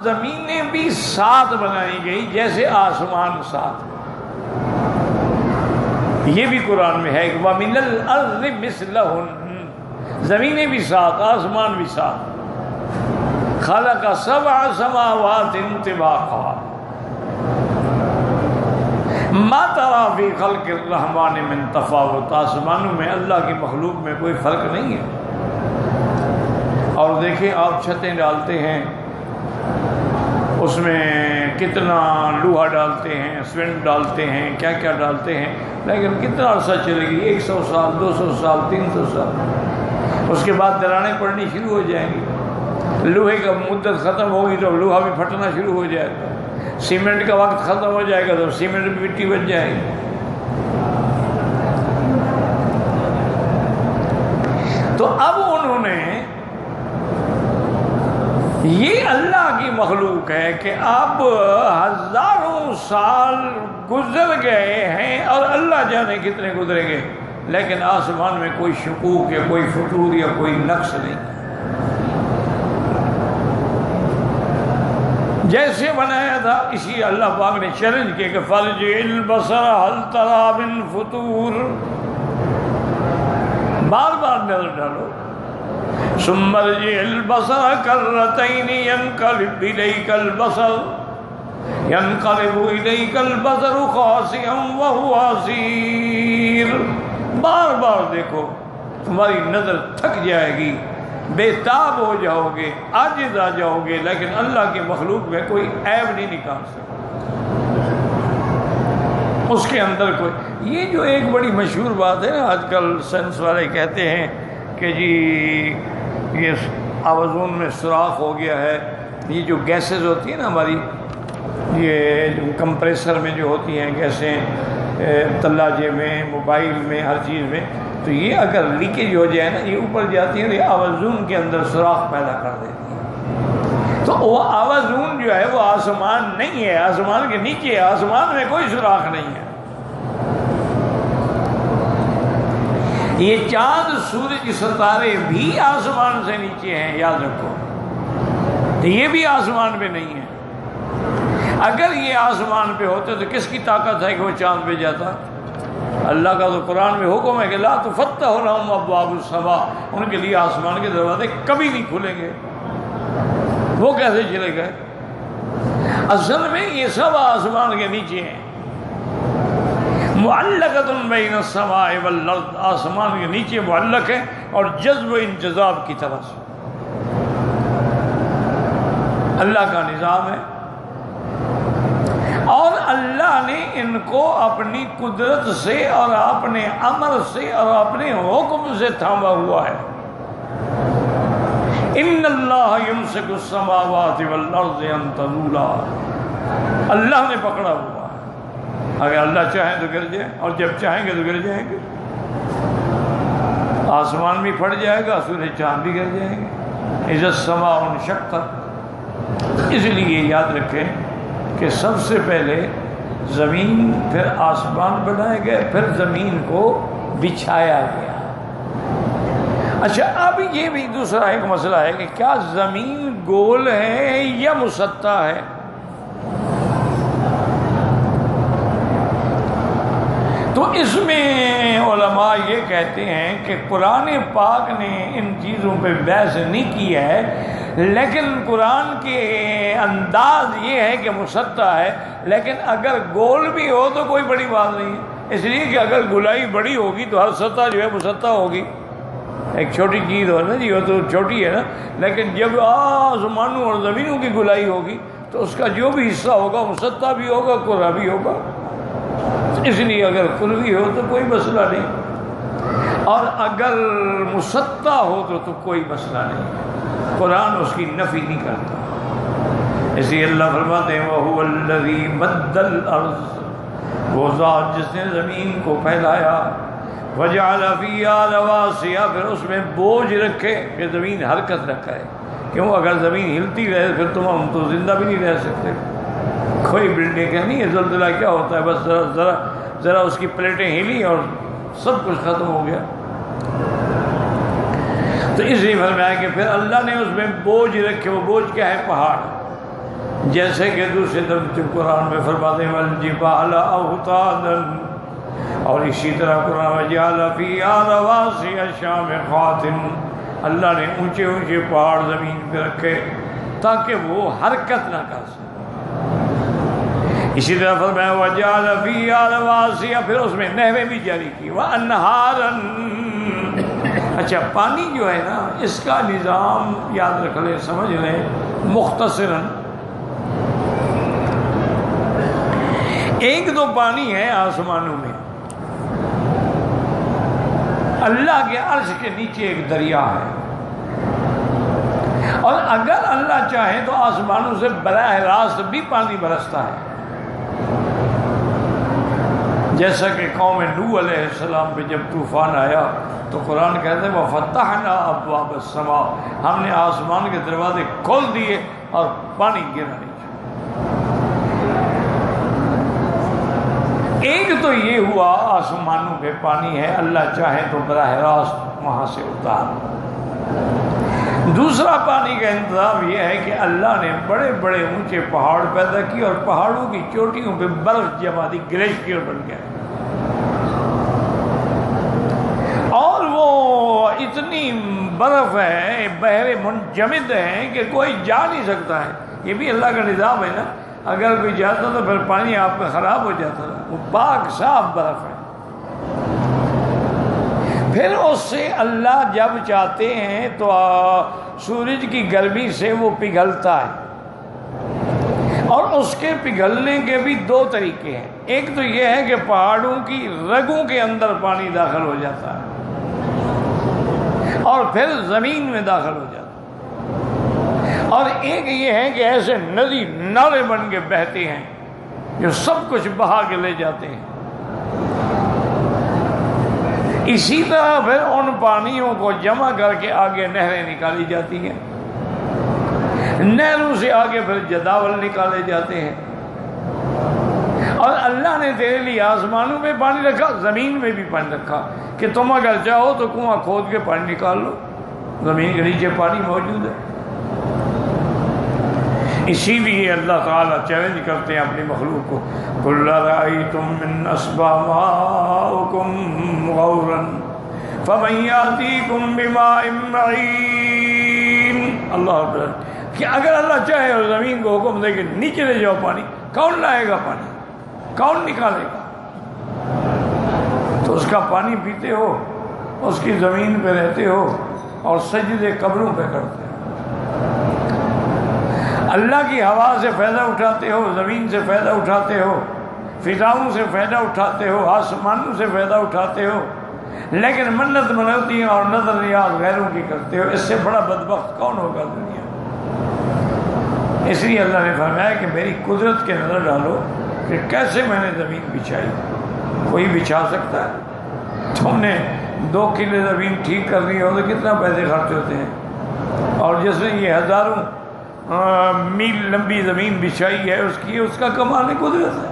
زمینیں بھی سات بنائی گئی جیسے آسمان سات. یہ بھی قرآن میں ہے کہ وَمِنَ الْأَرْضِ مِثْلَهُنَّ، زمینیں بھی سات، آسمان بھی سات. خَلَقَ سَبْعَ سَمَاوَاتٍ طِبَاقًا مَا تَرَىٰ فِي خَلْقِ الرَّحْمَٰنِ مِن تَفَاوُتٍ، آسمانوں میں اللہ کی مخلوق میں کوئی فرق نہیں ہے. اور دیکھیں آپ چھتیں ڈالتے ہیں، اس میں کتنا لوہا ڈالتے ہیں، سیمنٹ ڈالتے ہیں، کیا کیا ڈالتے ہیں، لیکن کتنا عرصہ چلے گی؟ 100 سال، 200 سال، 300 سال. اس کے بعد دراڑیں پڑنی شروع ہو جائیں گی. لوہے کا مدت ختم ہوگی تو لوہا بھی پھٹنا شروع ہو جائے گا. سیمنٹ کا وقت ختم ہو جائے گا تو سیمنٹ بھی مٹی بن جائے گی. تو اب انہوں نے، یہ اللہ کی مخلوق ہے کہ اب ہزاروں سال گزر گئے ہیں اور اللہ جانے کتنے گزریں گے، لیکن آسمان میں کوئی شقوق یا کوئی فطور یا کوئی نقص نہیں. جیسے بنایا تھا اسی اللہ پاک نے چیلنج کیا کہ فَارْجِعِ الْبَصَرَ هَلْ تَرَىٰ مِن فُطُورٍ، بار بار نظر ڈالو. ثُمَّ ارْجِعِ الْبَصَرَ كَرَّتَيْنِ يَنْقَلِبْ إِلَيْكَ الْبَصَرُ خَاسِئًا وَهُوَ حَسِيرٌ. بار بار دیکھو، تمہاری نظر تھک جائے گی، بے تاب ہو جاؤ گے، عاجز آ جاؤ گے، لیکن اللہ کی مخلوق میں کوئی عیب نہیں نکال سکتا. اس کے اندر کوئی، یہ جو ایک بڑی مشہور بات ہے نا، آج کل سائنس والے کہتے ہیں کہ جی یہ آوازون میں سوراخ ہو گیا ہے. یہ جو گیسز ہوتی ہیں نا ہماری، یہ جو کمپریسر میں جو ہوتی ہیں گیسیں، تلاجے میں، موبائل میں، ہر چیز میں، تو یہ اگر لیکیج ہو جائے نا، یہ اوپر جاتی ہے، یہ آوازون کے اندر سوراخ پیدا کر دیتی ہے. تو وہ آوازون جو ہے وہ آسمان نہیں ہے، آسمان کے نیچے ہے، آسمان میں کوئی سوراخ نہیں ہے. یہ چاند، سورج، ستارے بھی آسمان سے نیچے ہیں، یاد رکھو، یہ بھی آسمان پہ نہیں ہے. اگر یہ آسمان پہ ہوتے تو کس کی طاقت ہے کہ وہ چاند پہ جاتا؟ اللہ کا تو قرآن میں حکم ہے کہ لا تفتح لهم ابواب السماء، ان کے لیے آسمان کے دروازے کبھی نہیں کھلیں گے. وہ کیسے چلے گئے؟ اصل میں یہ سب آسمان کے نیچے ہیں. معلقۃ بین السماء والارض، آسمان کے نیچے معلق ہے اور جذب و انجذاب کی طرح سے اللہ کا نظام ہے. اور اللہ نے ان کو اپنی قدرت سے اور اپنے امر سے اور اپنے حکم سے تھاما ہوا ہے. ان اللہ یمسک السماوات والارض ان تزولا، اللہ نے پکڑا ہوا ہے. اگر اللہ چاہیں تو گر جائیں، اور جب چاہیں گے تو گر جائیں گے. آسمان بھی پھٹ جائے گا، سورج چاند بھی گر جائیں گے. اذا السماء انشقت. اس لیے یاد رکھیں کہ سب سے پہلے زمین، پھر آسمان بنائے گئے، پھر زمین کو بچھایا گیا. اچھا، اب یہ بھی دوسرا ایک مسئلہ ہے کہ کیا زمین گول ہے یا مسطح ہے؟ تو اس میں علماء یہ کہتے ہیں کہ قرآن پاک نے ان چیزوں پہ بحث نہیں کی ہے، لیکن قرآن کے انداز یہ ہے کہ مسطح ہے. لیکن اگر گول بھی ہو تو کوئی بڑی بات نہیں ہے، اس لیے کہ اگر گولائی بڑی ہوگی تو ہر سطح جو ہے مسطح ہوگی. ایک چھوٹی چیز ہو نا جی، وہ تو چھوٹی ہے نا، لیکن جب آسمانوں اور زمینوں کی گولائی ہوگی تو اس کا جو بھی حصہ ہوگا مسطح بھی ہوگا، قرہ بھی ہوگا. اس لیے اگر قربی ہو تو کوئی مسئلہ نہیں، اور اگر مسطح ہو تو کوئی مسئلہ نہیں. قرآن اس کی نفی نہیں کرتا. اس لیے اللہ فرماتے ہیں وَهُوَ الَّذِي مَدَّ الْأَرْضَ، وہ ذات جس نے زمین کو پھیلایا، وَجَعَلَ فِيهَا رَوَاسِيَ، پھر اس میں بوجھ رکھے کہ زمین حرکت رکھا ہے. کیوں؟ اگر زمین ہلتی رہے پھر ہم تو زندہ بھی نہیں رہ سکتے. کوئی بلڈنگ ہے نہیں ہے، زلزلہ کیا ہوتا ہے، بس ذرا اس کی پلیٹیں ہلی اور سب کچھ ختم ہو گیا. تو اس لیے فرمایا کہ پھر اللہ نے اس میں بوجھ رکھے. وہ بوجھ کیا ہے؟ پہاڑ. جیسے کہ دوسرے طرف قرآن میں فرماتے ہیں والجبال اوتادا، اور اسی طرح قرآن وجعل فیہا رواسیَ شامخات، اللہ نے اونچے اونچے پہاڑ زمین پہ رکھے تاکہ وہ حرکت نہ کر سکے۔ اسی طرح فرمایا وجعل فیہا رواسیَ، پھر اس میں نہریں بھی جاری کی، وانہارا۔ اچھا پانی جو ہے نا اس کا نظام یاد رکھ لیں، سمجھ لیں مختصراً۔ ایک تو پانی ہے آسمانوں میں، اللہ کے عرش کے نیچے ایک دریا ہے، اور اگر اللہ چاہے تو آسمانوں سے براہ راست بھی پانی برستا ہے، جیسا کہ قوم نوح علیہ السلام پہ جب طوفان آیا تو قرآن کہتے ہیں وَفَتَحْنَا أَبْوَابَ السَّمَاءِ، ہم نے آسمان کے دروازے کھول دیے اور پانی گرا نیچے۔ ایک تو یہ ہوا آسمانوں پہ پانی ہے، اللہ چاہے تو براہ راست وہاں سے اتار۔ دوسرا پانی کا انتظام یہ ہے کہ اللہ نے بڑے بڑے اونچے پہاڑ پیدا کیے اور پہاڑوں کی چوٹیوں پہ برف جما دی، گلیشیئر بن گیا، اور وہ اتنی برف ہے، بحر منجمد ہے کہ کوئی جا نہیں سکتا ہے۔ یہ بھی اللہ کا نظام ہے نا، اگر کوئی جاتا تو پھر پانی آپ کا خراب ہو جاتا ہے، وہ پاک صاف برف ہے۔ پھر اس سے اللہ جب چاہتے ہیں تو سورج کی گرمی سے وہ پگھلتا ہے، اور اس کے پگھلنے کے بھی دو طریقے ہیں۔ ایک تو یہ ہے کہ پہاڑوں کی رگوں کے اندر پانی داخل ہو جاتا ہے اور پھر زمین میں داخل ہو جاتا ہے، اور ایک یہ ہے کہ ایسے ندی نالے بن کے بہتے ہیں جو سب کچھ بہا کے لے جاتے ہیں۔ اسی طرح پھر ان پانیوں کو جمع کر کے آگے نہریں نکالی جاتی ہیں، نہروں سے آگے پھر جداول نکالے جاتے ہیں، اور اللہ نے تیرے لیے آسمانوں میں پانی رکھا، زمین میں بھی پانی رکھا کہ تم اگر چاہو تو کنواں کھود کے پانی نکال لو، زمین کے نیچے پانی موجود ہے۔ اسی لیے اللہ تعالیٰ چیلنج کرتے ہیں اپنی مخلوق کو، قُلْ أَرَأَيْتُم مِّنْ أَصْبَحَ مَاؤُكُمْ غَوْرًا فَمَن يَأْتِيكُم بِمَاءٍ مَّعِينٍ۔ اللہ اکبر، کہ اگر اللہ چاہے اور زمین کو حکم دے کہ نیچے لے جاؤ پانی، کون لائے گا پانی؟ کون نکالے گا؟ تو اس کا پانی پیتے ہو، اس کی زمین پہ رہتے ہو اور سجدے قبروں پہ کرتے ہو، اللہ کی ہوا سے فائدہ اٹھاتے ہو، زمین سے فائدہ اٹھاتے ہو، فضاؤں سے فائدہ اٹھاتے ہو، آسمانوں سے فائدہ اٹھاتے ہو، لیکن منت منوتی اور نظر نیاز غیروں کی کرتے ہو۔ اس سے بڑا بدبخت کون ہوگا دنیا میں؟ اس لیے اللہ نے فرمایا کہ میری قدرت کے نظر ڈالو کہ کیسے میں نے زمین بچھائی۔ کوئی بچھا سکتا ہے؟ تم نے 2 کلے زمین ٹھیک کرنی ہو تو کتنا پیسے خرچ ہوتے ہیں، اور جس نے یہ ہزاروں میل لمبی زمین بچھائی ہے اس کا کمال قدرت ہے۔